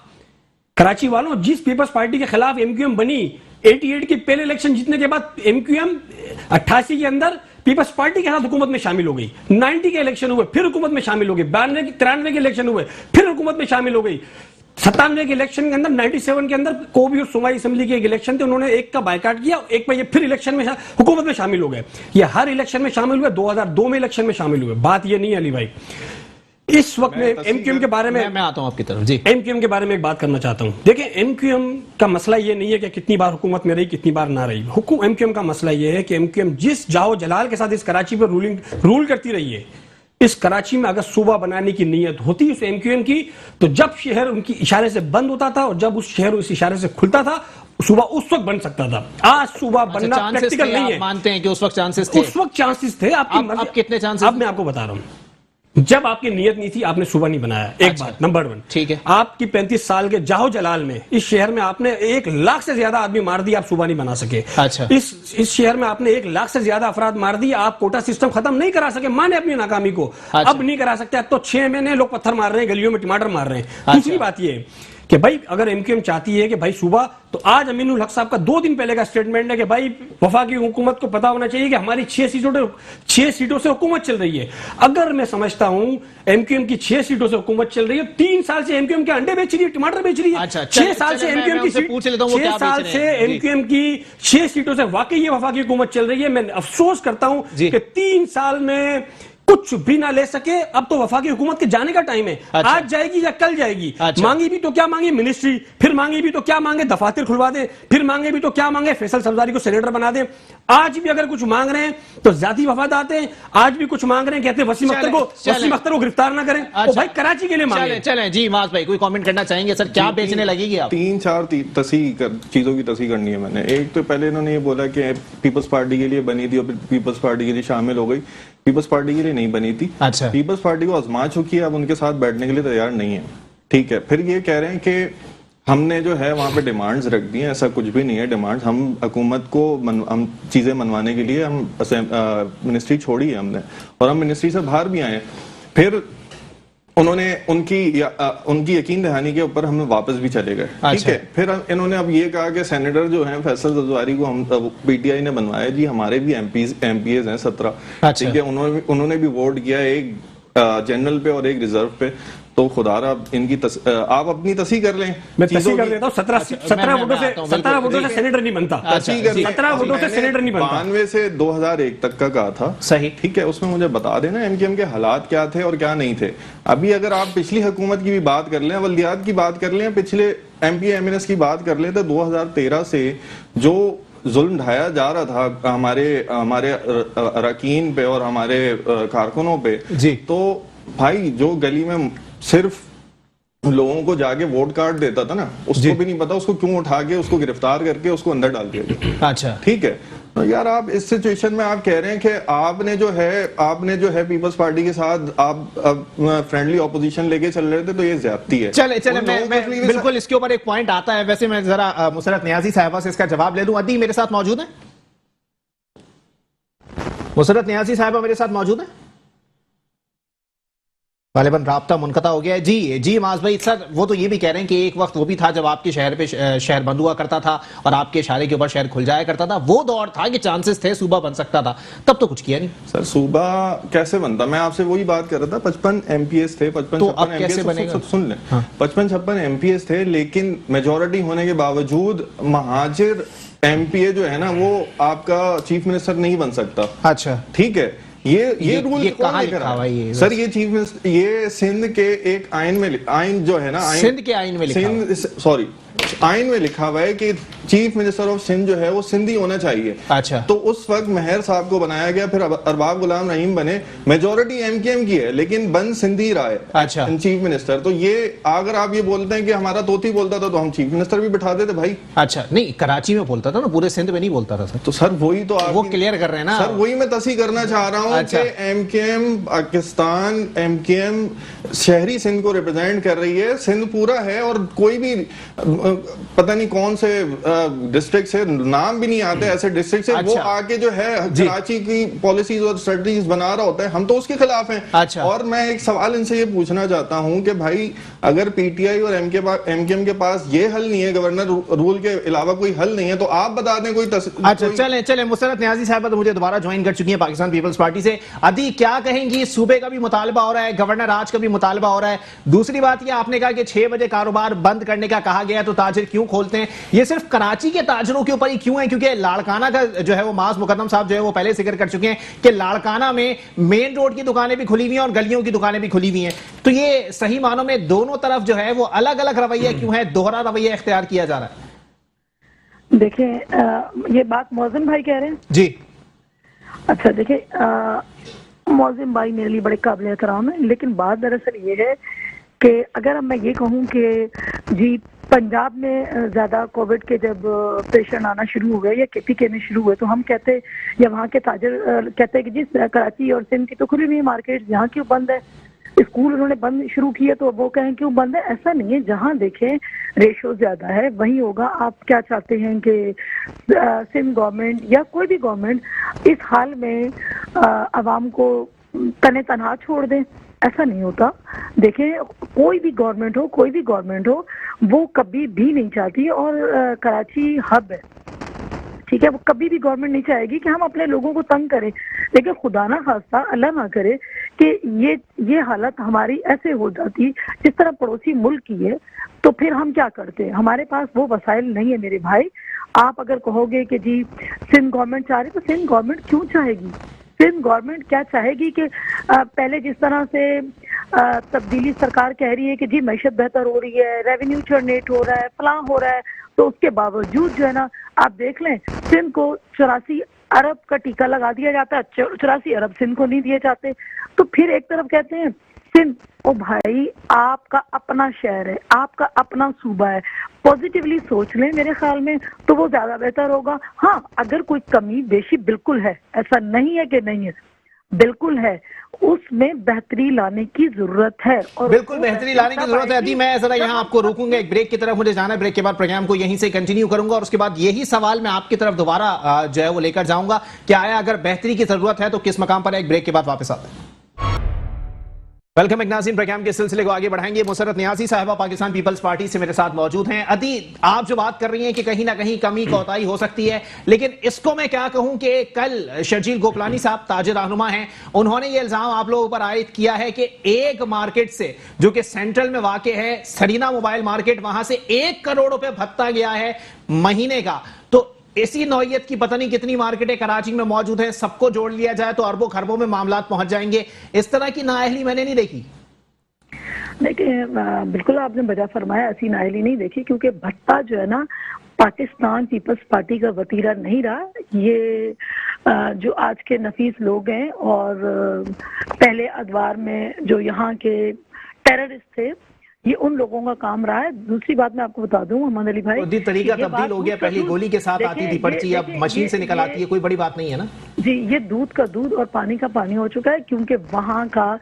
कराची वालों, जिस पीपल्स पार्टी के खिलाफ एमक्यूएम बनी, 88 के पहले इलेक्शन जीतने के बाद एमक्यूएम 88 के अंदर पीपल्स पार्टी के साथ हुकूमत में शामिल हो गई। 90 के इलेक्शन हुए, फिर हुकूमत में शामिल हो गई। 93 के इलेक्शन हुए, फिर हुकूमत में शामिल हो गई। 97 के इलेक्शन के अंदर, 97 के अंदर कोबी और सूबाई असेंबली के एक इलेक्शन थे, उन्होंने एक का बायकाट किया, एक में ये फिर इलेक्शन में हुकूमत में शामिल हो गए। ये हर इलेक्शन में शामिल हुए, 2002 में इलेक्शन में शामिल हुए। बात ये नहीं है अली भाई। इस वक्त में एमक्यूएम के बारे में, मैं आता हूं आपकी तरफ जी, एमक्यूएम के बारे में एक बात करना चाहता हूं। देखिए, एमक्यूएम का मसला ये नहीं है कि कितनी बार हुकूमत में रही, कितनी बार ना रही। एमक्यूएम का मसला ये है कि एमक्यूएम जिस जाओ जलाल के साथ इस कराची पर रूल करती रही है, इस कराची में अगर सूबा बनाने की नीयत होती उस एमक्यूएम की, तो जब शहर उनकी इशारे से बंद होता था और जब उस शहर उस इशारे से खुलता था, सूबा उस वक्त बन सकता था। आज सूबा बनना प्रैक्टिकल नहीं है। मानते हैं कि उस वक्त चांसेस थे? उस वक्त चांसेस थे। अब कितने चांसेस? अब मैं आपको बता रहा हूं, जब आपकी नियत नहीं थी आपने सूबा नहीं बनाया। एक बात नंबर 1, ठीक है। आपकी 35 साल के जाहो जलाल में इस शहर में आपने 1 लाख से ज्यादा आदमी मार दिए, आप सूबा नहीं बना सके। अच्छा। इस शहर में आपने 1 लाख से ज्यादा अफराद मार दिए, आप कोटा सिस्टम खत्म नहीं करा सके, माने अपनी नाकामी को। अच्छा। अब नहीं करा सकते। अब तो 6 महीने लोग पत्थर मार रहे हैं, गलियों में टमाटर मार रहे हैं। दूसरी बात ये कि भाई अगर एमक्यूएम चाहती है कि भाई सूबा, तो आज अमीनुल हक साहब का 2 दिन पहले का स्टेटमेंट है कि भाई वफाकी हुकूमत को पता होना चाहिए कि हमारी 6 सीटों से हुकूमत चल रही है। अगर मैं समझता हूं एमक्यूएम की 6 सीटों से हुकूमत चल रही है, 3 साल से एमक्यूएम के अंडे बेच रही है, टमाटर बेच रही है। अच्छा, 6 साल से एमक्यूएम की 6 साल से एमक्यूएम की 6 सीटों से वाकई ये वफाकी हुकूमत चल रही है। मैं अफसोस करता हूं कि 3 साल में कुछ भी ना ले सके। अब तो वफाकी हुकूमत के जाने का टाइम है। अच्छा। आज जाएगी या कल जाएगी। अच्छा। मांगी भी तो क्या मांगी, मिनिस्ट्री, फिर मांगी भी तो क्या मांगे, दफातर खुलवा दे, फिर मांगे भी तो क्या मांगे, फैसल सब्जारी को सेनेटर बना दे। आज भी अगर कुछ मांग रहे हैं तो जाती वफाद आते हैं। आज भी कुछ मांग रहे हैं, कहते हैं वसीम अख्तर को गिरफ्तार ना करें। अच्छा। तो भाई कराची के लिए मांगे। चलें जी, माज भाई कोई कमेंट करना चाहेंगे सर? क्या बेचने लगेगी आप? 3-4 चीजों की तस्हीह करनी है मैंने। एक तो पहले इन्होंने ये बोला कि पीपल्स पार्टी के लिए बनी थी और पीपल्स पार्टी के लिए शामिल हो गई। पीपल्स पार्टी के लिए नहीं बनी थी। अच्छा। पीपल्स पार्टी को आजमा चुकी है, अब उनके साथ बैठने के लिए तैयार नहीं है। ठीक है, फिर ये कह रहे हैं कि हमने जो है वहां पे डिमांड्स रख दी हैं। ऐसा कुछ भी नहीं है डिमांड्स। हम हुकूमत को हम चीजें मनवाने के लिए हम मिनिस्ट्री छोड़ी है हमने, और हम मिनिस्ट्री से बाहर भी आए हैं। फिर उन्होंने उनकी यकीन दहानी के ऊपर हमें वापस भी चले गए। ठीक है, फिर इन्होंने अब ये कहा कि सेनेटर जो हैं फैसल सब्जारी को हम पीटीआई ने बनवाया। जी, हमारे भी एमपीएस हैं 17। अच्छा। ठीक है, उन्होंने भी वोट किया, एक जनरल पे और एक रिजर्व पे। तो खुदारा आप अपनी तस्हीह कर लें। मैं तस्हीह कर देता हूँ। 17 वोटों से सेनेटर नहीं बनता। 17 वोटों से सेनेटर नहीं बनता। 92 से 2001 तक का कहा था। सही। ठीक है, उसमें मुझे बता देना एमक्यूएम के हालात क्या थे और क्या नहीं थे। अभी अगर आप पिछली हुकूमत की भी बात कर लें, वल्दियात की बात कर लें, पिछले एमपी एमएनएस की बात कर लें, तो 2013 से जो जुल्म ढाया जा रहा था हमारे अरकान पे और हमारे कारकुनों पे जी, तो भाई जो गली में सिर्फ लोगों को जाके वोट कार्ड देता था ना, उसको भी नहीं पता उसको क्यों उठा के उसको गिरफ्तार करके उसको अंदर डाल दिया गया। अच्छा, ठीक है, तो यार आप इस सिचुएशन में आप कह रहे हैं कि आपने जो है पीपल्स पार्टी के साथ आप फ्रेंडली ऑपोजिशन लेके चल रहे थे, तो ये ज्यादती है। चले मैं बिल्कुल इसके ऊपर एक पॉइंट आता है। वैसे मैं जरा मुसरत नियाजी साहिबा से इसका जवाब ले लूं। अदी मेरे साथ मौजूद है, मुसरत नियाजी साहिबा मेरे साथ मौजूद है। गालिबन राब्ता मुनक़ता हो गया है। जी माज भाई, सर वो तो ये भी कह रहे हैं कि एक वक्त वो भी था जब आपके शहर पे शहर बंद हुआ करता था और आपके इशारे के ऊपर शहर खुल जाया करता था। वो दौर था कि चांसेस थे सूबा बन सकता था, तब तो कुछ किया नहीं। सर सूबा कैसे बनता, मैं आपसे वही बात कर रहा था। 55 MPs थे, 55-56 कैसे बनेगा? सुन लें, 55-56 MPs थे, लेकिन मेजोरिटी होने के बावजूद महाजिर MPA जो है ना, वो आपका चीफ मिनिस्टर नहीं बन सकता। अच्छा, ठीक है, ये रूल कहाँ लिखा हुआ है? सर ये चीफ मिनिस्टर, ये सिंध के एक आइन जो है ना, सिंध के आइन में लिखा आइन में लिखा हुआ है कि चीफ मिनिस्टर ऑफ सिंध जो है वो सिंधी होना चाहिए। अच्छा, तो उस वक्त मेहर साहब को बनाया गया, फिर अरबाब गुलाम रहीम बने। मेजोरिटी MKM की है, लेकिन बन सिंधी रहा है। अच्छा, चीफ मिनिस्टर। तो ये अगर आप ये बोलते हैं कि हमारा तोती बोलता था, तो हम चीफ मिनिस्टर भी बिठा देते भाई। अच्छा, नहीं कराची में बोलता था ना, पूरे सिंध में नहीं बोलता था सर। तो सर वही तो वो क्लियर कर रहे हैं ना सर, वही मैं तस्ही करना चाह रहा हूँ कि MKM पाकिस्तान, MKM शहरी सिंध को रिप्रेजेंट कर रही है। सिंध पूरा है और कोई भी पता नहीं कौन से डिस्ट्रिक्ट से, नाम भी नहीं आते ऐसे डिस्ट्रिक्ट से, वो आके जो है कराची की पॉलिसीज और स्ट्रेटजीज बना रहा होता है, हम तो उसके खिलाफ हैं। अच्छा, और मैं एक सवाल इनसे ये पूछना चाहता हूं कि भाई अगर PTI और MKM के पास ये हल नहीं है, गवर्नर रूल के अलावा कोई हल नहीं है, तो आप बता दें कोई अच्छा, चले मुसरत नियाजी साहब तो मुझे दोबारा ज्वाइन कर चुकी है पाकिस्तान पीपल्स पार्टी से। अदी क्या कहेंगी, सूबे का भी मुतालबा हो रहा है, गवर्नर राज का भी मुतालबा हो रहा है। दूसरी बात ये आपने कहा कि 6 बजे कारोबार बंद करने का कहा गया, तो ताजिर क्यों खोलते हैं? ये सिर्फ कराची के ताजरों के ऊपर ही क्यों है? क्योंकि लाड़काना का जो है वो माज मुकद्दम साहब जो है वो पहले जिक्र कर चुके हैं कि लाड़काना में मेन रोड की दुकानें भी खुली हुई हैं और गलियों की दुकानें भी खुली हुई हैं। तो ये सही मानों में दोनों तरफ जो है वो अलग अलग रवैया क्यों है, दोहरा रवैया इख्तियार किया जा रहा है? देखिए, ये बात मौज़िम भाई कह रहे हैं जी। अच्छा, देखिए मौज़िम भाई मेरे लिए बड़े काबिल एहतराम है, लेकिन बात दरअसल ये है कि अगर मैं ये कहूँ कि जी पंजाब में ज्यादा कोविड के जब पेशेंट आना शुरू हुए या KPK में शुरू हुए, तो हम कहते या वहाँ के ताजर कहते हैं कि जिस कराची और सिंध की तो खुली हुई मार्केट, यहाँ क्यों बंद है? स्कूल उन्होंने बंद शुरू किए तो वो कहें क्यों बंद है? ऐसा नहीं है, जहाँ देखें रेशो ज्यादा है वही होगा। आप क्या चाहते हैं कि सिंध गवर्नमेंट या कोई भी गवर्नमेंट इस हाल में आवाम को तने तनहा छोड़ दें? ऐसा नहीं होता। देखें, कोई भी गवर्नमेंट हो वो कभी भी नहीं चाहती, और कराची हब है, ठीक है, वो कभी भी गवर्नमेंट नहीं चाहेगी कि हम अपने लोगों को तंग करें। लेकिन खुदा ना खास्ता, अल्लाह ना करे कि ये हालत हमारी ऐसे हो जाती जिस तरह पड़ोसी मुल्क की है, तो फिर हम क्या करते? हमारे पास वो वसाइल नहीं है मेरे भाई। आप अगर कहोगे कि जी सिंध गवर्नमेंट चाह रही, तो सिंध गवर्नमेंट क्यों चाहेगी? सिंध गवर्नमेंट क्या चाहेगी कि पहले जिस तरह से तब्दीली सरकार कह रही है कि जी मैशत बेहतर हो रही है, रेवेन्यू जनरेट हो रहा है, फलां हो रहा है, तो उसके बावजूद जो है ना, आप देख लें सिंध को 84 अरब का टीका लगा दिया जाता है, 84 अरब सिंध को नहीं दिए जाते। तो फिर एक तरफ कहते हैं सिंध, ओ भाई आपका अपना शहर है, आपका अपना सूबा है, पॉजिटिवली सोच लें मेरे ख्याल में तो वो ज्यादा बेहतर होगा। हाँ, अगर कोई कमी बेशी बिल्कुल है, ऐसा नहीं है कि नहीं है, बिल्कुल है, उसमें बेहतरी लाने की जरूरत है, और बिल्कुल बेहतरी लाने की जरूरत है। अदी मैं जरा यहाँ आपको रोकूंगा, एक ब्रेक की तरफ मुझे जाना है, ब्रेक के बाद प्रोग्राम को यहीं से कंटिन्यू करूंगा और उसके बाद यही सवाल मैं आपकी तरफ दोबारा जो है वो लेकर जाऊंगा कि आया अगर बेहतरी की जरूरत है तो किस मकाम पर है। एक ब्रेक के बाद वापस आते हैं। वेलकम एक नाज़रीन, प्रोग्राम के सिलसिले को आगे बढ़ाएंगे। मुसरत नियाजी साहिबा पाकिस्तान पीपल्स पार्टी से मेरे साथ मौजूद हैं। अदी आप जो बात कर रही हैं कि कहीं ना कहीं कमी कोताही हो सकती है, लेकिन इसको मैं क्या कहूं कि कल शर्जील गोपलानी साहब ताजिर रहनुमा हैं, उन्होंने ये इल्जाम आप लोगों पर आयद किया है कि एक मार्केट से जो कि सेंट्रल में वाक़ है, सरीना मोबाइल मार्केट, वहां से 1 करोड़ रुपए भत्ता गया है महीने का। तो इसी नौयत की पता नहीं कितनी मार्केटें कराची में मौजूद हैं, सबको जोड़ लिया जाए तो अरबों खरबों में मामलात पहुंच जाएंगे। इस तरह की नाअहली मैंने नहीं देखी। देखिए, बिल्कुल आपने बजा फरमाया, ऐसी नाअहली नहीं देखी, क्योंकि भत्ता जो है ना पाकिस्तान पीपल्स पार्टी का वतीरा नहीं रहा। ये जो आज के नफीस लोग हैं और पहले अदवार में जो यहाँ के टेररिस्ट थे, ये उन लोगों का काम रहा है। दूसरी बात मैं आपको बता दूं मोहम्मद अली भाई, तरीका तब्दील हो गया। पहले गोली के साथ आती थी पर्ची, अब मशीन से निकल आती है। कोई बड़ी बात नहीं है ना जी। ये दूध का दूध और पानी का पानी हो चुका है, क्योंकि वहां का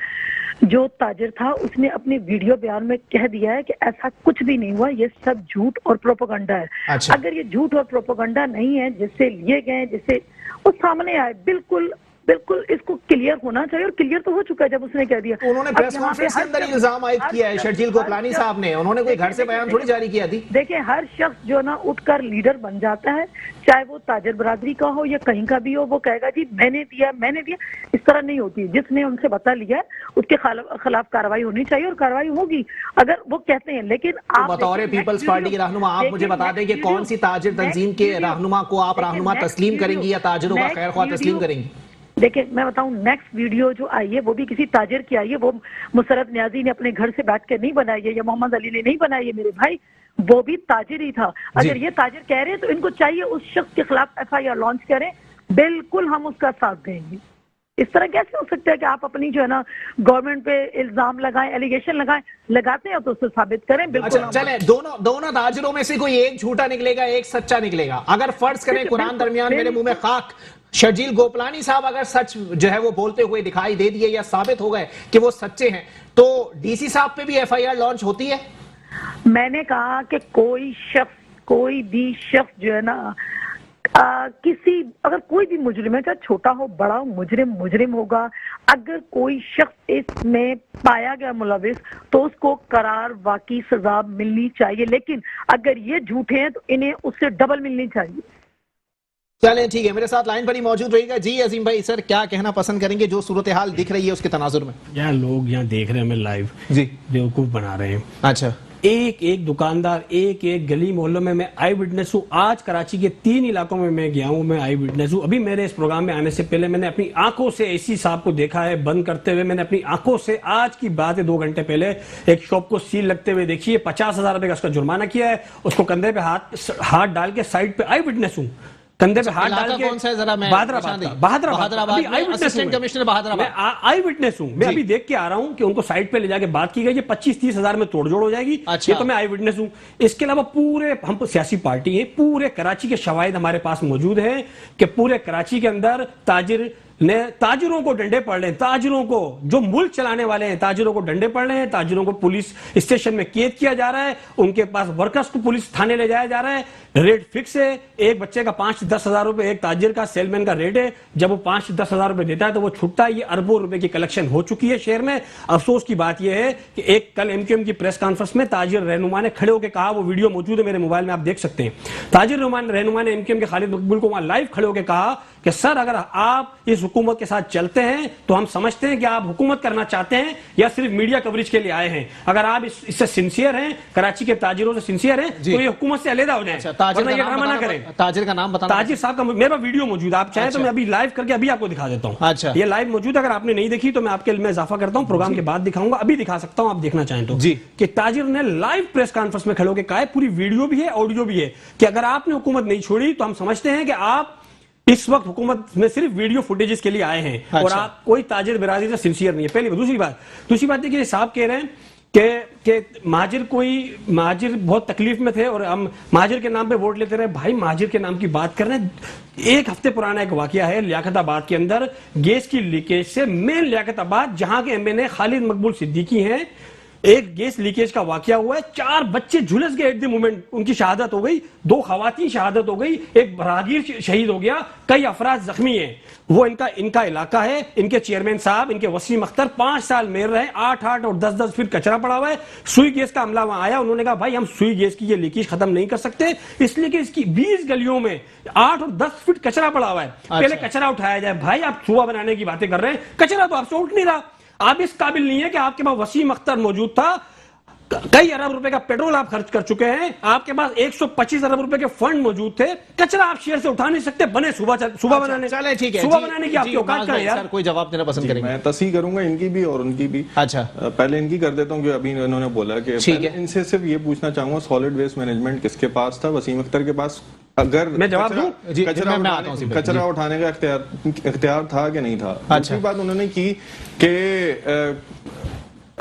जो ताजिर था उसने अपने वीडियो बयान में कह दिया है कि ऐसा कुछ भी नहीं हुआ, ये सब झूठ और प्रोपेगेंडा है। अच्छा। अगर ये झूठ और प्रोपेगेंडा नहीं है जिससे लिए गए, जिससे वो सामने आए, बिल्कुल बिल्कुल इसको क्लियर होना चाहिए, और क्लियर तो हो चुका है जब उसने कह दिया। उन्होंने प्रेस कॉन्फ्रेंस के अंदर इल्जाम आयद किया है शर्जील गोपलानी साहब ने, उन्होंने कोई घर से बयान थोड़ी जारी किया थी। देखिए, हर शख्स जो ना उठकर लीडर बन जाता है, चाहे वो ताजर बरादरी का हो या कहीं का भी हो, वो कहेगा जी मैंने दिया मैंने दिया। इस तरह नहीं होती। जिसने उनसे बता लिया उसके खिलाफ कार्रवाई होनी चाहिए, और कार्रवाई होगी अगर वो कहते हैं। लेकिन आप बतौर पीपल्स पार्टी के रहनुमा आप मुझे बता दें कि कौन सी ताजिर तंजीम के रहनुमा को आप रहनुमा तस्लीम करेंगी या ताजिरों का खैर ख्वाह तस्लीम करेंगी? देखिए, मैं बताऊं, नेक्स्ट वीडियो जो आई है वो भी किसी ताजिर की आई है। वो मुशर्रफ न्याजी ने अपने घर से बैठ के नहीं बनाई है, या मोहम्मद अली ने नहीं बनाई है मेरे भाई, वो भी ताजिर ही था। अगर ये ताजिर कह रहे हैं तो इनको चाहिए उस शख्स के खिलाफ FIR लॉन्च करें, बिल्कुल हम उसका साथ देंगे। इस तरह कैसे हो सकता है कि आप अपनी जो है ना गवर्नमेंट पे इल्जाम लगाएं, एलिगेशन लगाएं, लगाते हैं तो उससे साबित करें। बिल्कुल। अच्छा, चले दोनों ताजिरों में से कोई एक झूठा निकलेगा, एक सच्चा निकलेगा। अगर फर्ज करें कुरान दरमियान मेरे मुंह में खाक, शर्जील गोपलानी साहब अगर सच जो है वो बोलते हुए दिखाई दे दिए या साबित हो गए कि वो सच्चे हैं, तो DC साहब पे भी FIR लॉन्च होती है? मैंने कहा कि कोई भी शख्स जो है ना अगर कोई भी मुजरिम है, चाहे छोटा हो बड़ा हो, मुजरिम होगा। अगर कोई शख्स इसमें पाया गया मुलविस तो उसको करार वाकई सजा मिलनी चाहिए, लेकिन अगर ये झूठे हैं तो इन्हें उससे डबल मिलनी चाहिए। चलें, ठीक है, मेरे साथ लाइन पर ही मौजूद रहिएगा। जी अजीम भाई, सर क्या कहना पसंद करेंगे जो सूरत हाल दिख रही है उसके तनाजुर में? यार लोग यहाँ देख रहे हैं हमें लाइव, जी बेवकूफ बना रहे हैं। अच्छा, एक दुकानदार, एक गली मोहल्लों में मैं आई विटनेस हूँ। आज कराची के 3 इलाकों में मैं गया हूँ, मैं आई विटनेस हूँ। अभी मेरे इस प्रोग्राम में आने से पहले मैंने अपनी आंखों से AC साहब को देखा है बंद करते हुए। मैंने अपनी आंखों से, आज की बात है 2 घंटे पहले, एक शॉप को सील लगते हुए देखिए। 50,000 रुपए का उसका जुर्माना किया है, उसको कंधे पे हाथ डाल के साइड पे, आई विटनेस हूँ, कंधे पे हाथ डाल के। कौन सा है जरा? मैं बहादुराबाद असिस्टेंट कमिश्नर बहादुराबाद, मैं आई विटनेस हूं। मैं अभी देख के आ रहा हूं कि उनको साइड पे ले जाके बात की गई है, 25-30 हजार में तोड़जोड़ हो जाएगी। अच्छा। ये तो मैं आई विटनेस हूं। इसके अलावा पूरे हम सियासी पार्टी है, पूरे कराची के शवाहिद हमारे पास मौजूद है कि पूरे कराची के अंदर ताजिरों को डंडे पड़ रहे हैं। ताजिरों को, जो मुल्क चलाने वाले हैं, ताजिरों को डंडे पड़ रहे हैं। ताजिरों को पुलिस स्टेशन में कैद किया जा रहा है, उनके पास वर्कर्स को पुलिस थाने ले जाया जा रहा है। रेट फिक्स है, एक बच्चे का 5-10 हजार रुपए एक ताजिर का, सेलमैन का रेट है। जब वो 5-10 हजार रुपए देता है तो वो छुटता है। ये अरबों रुपए की कलेक्शन हो चुकी है शहर में। अफसोस की बात यह है कि एक कल MQM की प्रेस कॉन्फ्रेंस में ताजिर रहनुमा ने खड़े होकर कहा, वो वीडियो मौजूद है मेरे मोबाइल में, आप देख सकते हैं। ताजिर रहनुमा ने MQM के खालिद मकबूल को वहां लाइव खड़े होकर कहा कि सर, अगर आप इस हुकूमत के साथ चलते हैं तो हम समझते हैं कि आप हुकूमत करना चाहते हैं या सिर्फ मीडिया कवरेज के लिए आए हैं। अगर आप इससे सिंसियर हैं, कराची के ताजिरों से सिंसियर हैं, तो ये हुकूमत से अलग हो जाए। ड्रामा ना करें। ताजिर का नाम बताना। ताजिर साहब का मेरा वीडियो मौजूद है, आप चाहें तो मैं अभी लाइव करके अभी आपको दिखा देता हूं। अच्छा, ये लाइव मौजूद है, अगर आपने नहीं देखी तो मैं आपके लिए इजाफा करता हूं, प्रोग्राम के बाद दिखाऊंगा, अभी दिखा सकता हूं आप देखना चाहें तो। जी, कि ताजिर ने लाइव प्रेस कॉन्फ्रेंस में खड़े होकर कहा है, पूरी वीडियो भी है, ऑडियो भी है, कि अगर आपने हुकूमत नहीं छोड़ी तो हम समझते हैं कि आप इस वक्त हुकूमत में सिर्फ वीडियो फुटेजेस के लिए आए हैं। अच्छा। और आप कोई ताजिर बिरादरी से सिंसियर नहीं है, पहली बात। दूसरी बात देखिए, साहब कह रहे हैं कि महाजिर बहुत तकलीफ में थे और हम महाजिर के नाम पे वोट लेते रहे। भाई, महाजिर के नाम की बात कर रहे हैं। 1 हफ्ते पुराना एक वाकया है लियाकताबाद के अंदर, गैस की लीकेज से मेन लियाकताबाद, जहां के MNA खालिद मकबूल सिद्दीकी हैं, एक गैस लीकेज का वाकया हुआ है। 4 बच्चे झुलस गए एट द मोमेंट, उनकी शहादत हो गई। 2 खवातीन शहादत हो गई, एक राहगीर शहीद हो गया, कई अफराद जख्मी हैं। वो इनका इलाका है। इनके चेयरमैन साहब, इनके वसीम अख्तर 5 साल मेयर रहे, 8 और 10 फीट कचरा पड़ा हुआ है। सुई गैस का अमला वहां आया, उन्होंने कहा भाई हम सुई गैस की ये लीकेज खत्म नहीं कर सकते, इसलिए कि इसकी 20 गलियों में 8 और 10 फीट कचरा पड़ा हुआ है। पहले कचरा उठाया जाए। भाई, आप सुबह बनाने की बातें कर रहे हैं, कचरा तो आपसे उठ नहीं रहा। आप इस काबिल नहीं है कि आपके पास वसीम अख्तर मौजूद था, कई अरब रुपए का पेट्रोल आप खर्च कर चुके हैं, आपके पास 125 अरब रुपए के फंड मौजूद थे, कचरा आप शेयर से उठा नहीं सकते, बने सुबह बनाने, चले ठीक है, सुबह बनाने की आपकी औकात का है यार। कोई जवाब देना पसंद करेंगे? मैं तस्ही करूंगा इनकी भी और उनकी भी। अच्छा, पहले इनकी कर देता हूँ, अभी इन्होंने बोला कि इनसे सिर्फ ये पूछना चाहूंगा सॉलिड वेस्ट मैनेजमेंट किसके पास था? वसीम अख्तर के पास। अगर मैं जवाब दूं? कचरा उठाने का इख्तियार था कि नहीं था? दूसरी बात उन्होंने की कि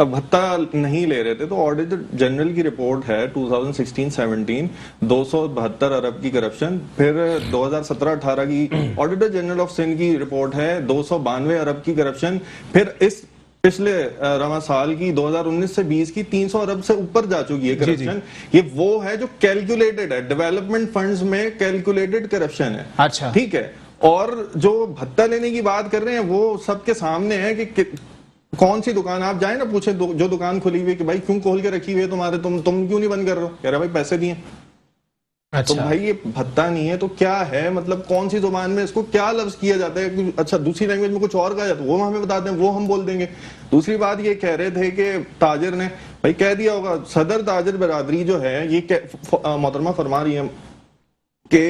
भत्ता नहीं ले रहे थे, तो ऑडिटर जनरल की रिपोर्ट है 2016-17 272 अरब की करप्शन, फिर 2017-18 की ऑडिटर जनरल ऑफ सिंध की रिपोर्ट है 292 अरब की करप्शन, फिर इस पिछले रवा साल की 2019 से 20 की 300 अरब से ऊपर जा चुकी है करप्शन। ये वो है जो कैलकुलेटेड है, डेवलपमेंट फंड्स में कैलकुलेटेड करप्शन है। अच्छा, ठीक है। और जो भत्ता लेने की बात कर रहे हैं वो सबके सामने है कि कौन सी दुकान आप जाए ना पूछे जो दुकान खुली हुई है कि भाई क्यों खोल के रखी हुई है तुम्हारे, तुम क्यों नहीं बंद कर रहे हो? कह रहा भाई पैसे दिए। अच्छा। तो भाई ये भत्ता नहीं है तो क्या है? मतलब कौन सी जुबान में इसको क्या लफ्ज किया जाता है? अच्छा, दूसरी लैंग्वेज में कुछ और कहा जाता है वो हमें बताते हैं, वो हम बोल देंगे। दूसरी बात ये कह रहे थे कि ताजिर ने भाई कह दिया होगा, सदर ताजिर बरादरी जो है ये मोहतरमा फरमा रही है कि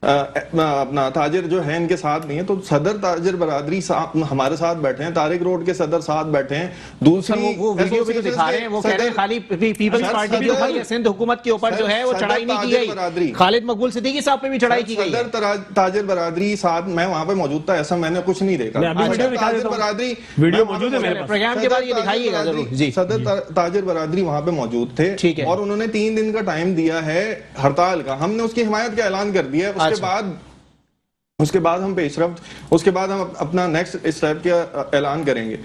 अपना ताजिर जो है इनके साथ नहीं है, तो सदर ताजिर बरादरी हमारे साथ बैठे हैं, तारिक रोड के सदर साथ बैठे हैं। दूसरी वो वीडियो भी तो दिखा रहे हैं, वो कह रहे हैं खाली पीपल्स पार्टी की उठाई है, सिंध हुकूमत के ऊपर जो है वो चढ़ाई नहीं की गई, खालिद मकबूल सिद्दीकी साहब पे भी चढ़ाई की गई है। सदर ताजिर बरादरी साथ, मैं वहां पे मौजूद था, ऐसा मैंने कुछ नहीं देखा। ताजिर बरादरी वीडियो मौजूद है मेरे प्रोग्राम के बाद ये दिखाइएगा जरूर जी। सदर ताजिर बरादरी वहां पे मौजूद थे, ठीक है, और उन्होंने 3 दिन का टाइम दिया है हड़ताल का। हमने उसकी हिमायत का ऐलान कर दिया है। उसके बाद हम पेशरफ्त, उसके बाद हम अपना नेक्स्ट स्टेप का ऐलान करेंगे।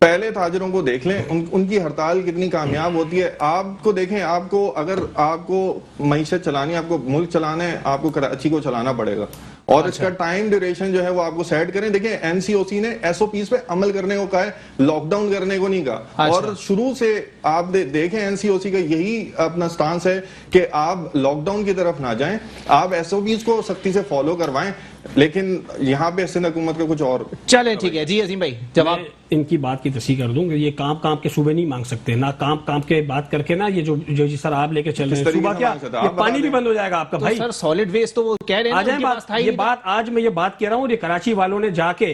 पहले ताजिरों को देख लें, उनकी हड़ताल कितनी कामयाब होती है। आपको देखें, आपको अगर आपको मईशत चलानी है, आपको मुल्क चलाना है, आपको कराची को चलाना पड़ेगा, और इसका टाइम ड्यूरेशन जो है वो आपको सेट करें। देखिए एनसीओसी ने एसओपीज पे अमल करने को कहा है, लॉकडाउन करने को नहीं कहा। और शुरू से आप देखें एनसीओसी का यही अपना स्टांस है कि आप लॉकडाउन की तरफ ना जाएं, आप एसओपीज को सख्ती से फॉलो करवाएं। लेकिन यहाँ पे सिंध हुकूमत का कुछ और। चले ठीक है जी अजीम भाई, जवाब इनकी बात की तस्दीक कर दूं, ये काम के सूबे नहीं मांग सकते ना, काम के बात करके ना, ये जो सर आप लेके चल रहे हैं सुबह क्या ये पानी भी बंद हो जाएगा आपका। भाई सर सॉलिड वेस्ट तो वो कह रहे हैं, आज मैं ये बात कह रहा हूँ, ये कराची वालों ने जाके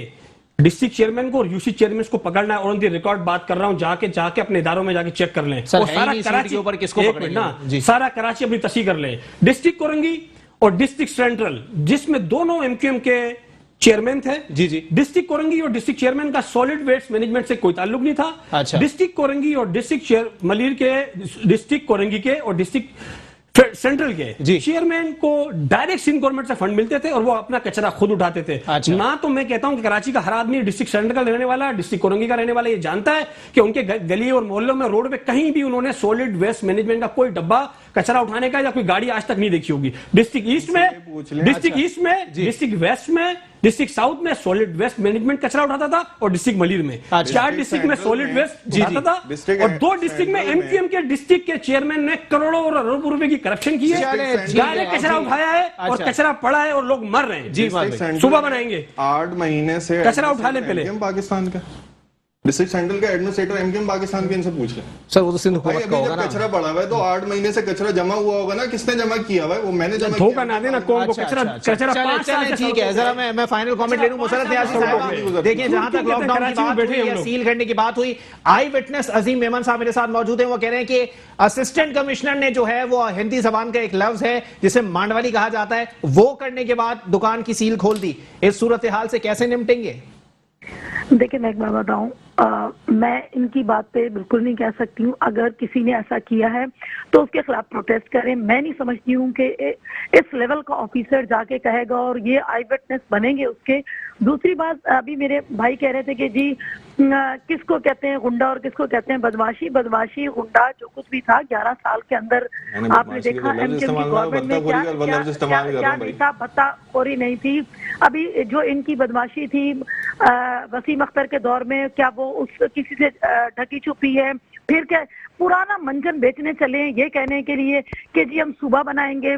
डिस्ट्रिक्ट चेयरमैन को और यूसी चेयरमैन को पकड़ना है, और उनकी रिकॉर्ड बात कर रहा हूं, जाके अपने इदारों में जाके चेक कर लें। और सारा कराची के ऊपर किसको पकड़ना, सारा कराची अपनी तस्दीक कर ले। डिस्ट्रिक्ट कोरंगी और डिस्ट्रिक्ट सेंट्रल, जिसमें दोनों एमक्यूएम के चेयरमैन थे जी। डिस्ट्रिक्ट कोरंगी और डिस्ट्रिक्ट चेयरमैन का सॉलिड वेस्ट मैनेजमेंट से कोई ताल्लुक नहीं था। अच्छा। डिस्ट्रिक्ट कोरंगी और डिस्ट्रिक्ट मलिर के, डिस्ट्रिक्ट कोरंगी के और डिस्ट्रिक्ट सेंट्रल के चेयरमैन को डायरेक्ट सिंध गवर्नमेंट से फंड मिलते थे और वो अपना कचरा खुद उठाते थे। अच्छा। ना तो मैं कहता हूं कि कराची का हर आदमी डिस्ट्रिक्ट सेंट्रल का रहने वाला, डिस्ट्रिक्ट कोरंगी का रहने वाला ये जानता है कि उनके गली और मोहल्लों में, रोड पे कहीं भी उन्होंने सॉलिड वेस्ट मैनेजमेंट का कोई डब्बा कचरा उठाने का या कोई गाड़ी आज तक नहीं देखी होगी। डिस्ट्रिक्ट ईस्ट में, डिस्ट्रिक्ट वेस्ट में, डिस्ट्रिक्ट साउथ में सॉलिड वेस्ट मैनेजमेंट कचरा उठाता था, और डिस्ट्रिक्ट मलिर में 4 डिस्ट्रिक्ट में सॉलिड वेस्ट उठाता था, और 2 डिस्ट्रिक्ट में एमक्यूएम के डिस्ट्रिक्ट के चेयरमैन ने करोड़ों और अरबों रुपए की करप्शन की है, डायरेक्ट कचरा उठाया है और कचरा पड़ा है और लोग मर रहे हैं जी। सुबह बनाएंगे 8 महीने से कचरा उठा ले पहले पाकिस्तान का डिस्ट्रिक्ट सेंट्रल का एडमिनिस्ट्रेटर एमक्यूएम पाकिस्तान के, इनसे पूछ ले सर। वो तो सिंध हुकूमत का होगा ना, कचरा पड़ा हुआ है तो 8 महीने से कचरा जमा हुआ होगा ना, किसने जमा किया हुआ है? वो मैंने जमा धोखा ना देना कौन को कचरा 5 साल। ठीक है, जरा मैं फाइनल कमेंट ले लूं। मुशर्रफ नियाज़ी साहब, देखिए जहां तक लॉकडाउन की बात हुई या सील करने की बात हुई, आई विटनेस अजीम मेमन साहब मेरे साथ मौजूद हैं। वो कह रहे हैं कि असिस्टेंट कमिश्नर ने जो है वो हिंदी जबान का एक लफ्ज है जिसे मांडवाली कहा जाता है, वो करने के बाद दुकान की सील खोल दी। इस सूरत हाल से कैसे निपटेंगे? देखिए मैं एक बात बताऊं, मैं इनकी बात पे बिल्कुल नहीं कह सकती हूँ। अगर किसी ने ऐसा किया है तो उसके खिलाफ प्रोटेस्ट करें। मैं नहीं समझती हूँ कि इस लेवल का ऑफिसर जाके कहेगा और ये आई विटनेस बनेंगे उसके। दूसरी बात, अभी मेरे भाई कह रहे थे कि जी किसको कहते हैं गुंडा और किसको कहते हैं बदमाशी। बदमाशी गुंडा जो कुछ भी था 11 साल के अंदर आपने देखा एमक्यूएम की गवर्नमेंट में क्या नहीं था, भत्ताखोरी नहीं थी। अभी जो इनकी बदमाशी थी वसीम अख्तर के दौर में, क्या वो उस किसी से ढकी छुपी है? फिर क्या पुराना मंजन बेचने चले ये कहने के लिए कि जी हम सुबह बनाएंगे,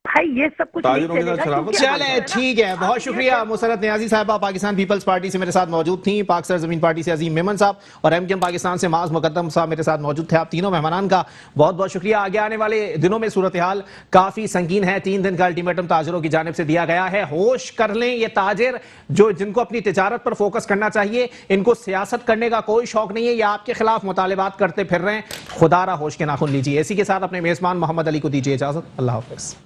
भाई ये सब कुछ नहीं ताजिरों के साथ चलेगा, शराफत क्योंकि चले आप- ठीक है, बहुत आप शुक्रिया। ये- मुसरत न्याजी साहबा पाकिस्तान पीपल्स पार्टी से मेरे साथ मौजूद थी, पाक सरजमीन पार्टी से अजीम मेमन साहब और एमकेएम पाकिस्तान से माज मुकद्दम साहब मेरे साथ मौजूद थे। आप तीनों मेहमानान का बहुत बहुत शुक्रिया। आगे आने वाले दिनों में सूरत हाल काफी संगीन है। 3 दिन का अल्टीमेटम ताजिरों की जानिब से दिया गया है। होश कर लें ये ताजिर जो जिनको अपनी तिजारत पर फोकस करना चाहिए, इनको सियासत करने का कोई शौक नहीं है, या आपके खिलाफ मुतालिबात करते फिर रहे हैं। खुदारा होश के नाखुन लीजिए। इसी के साथ अपने मेजबान मोहम्मद अली को दीजिए इजाजत। अल्लाह हाफिज।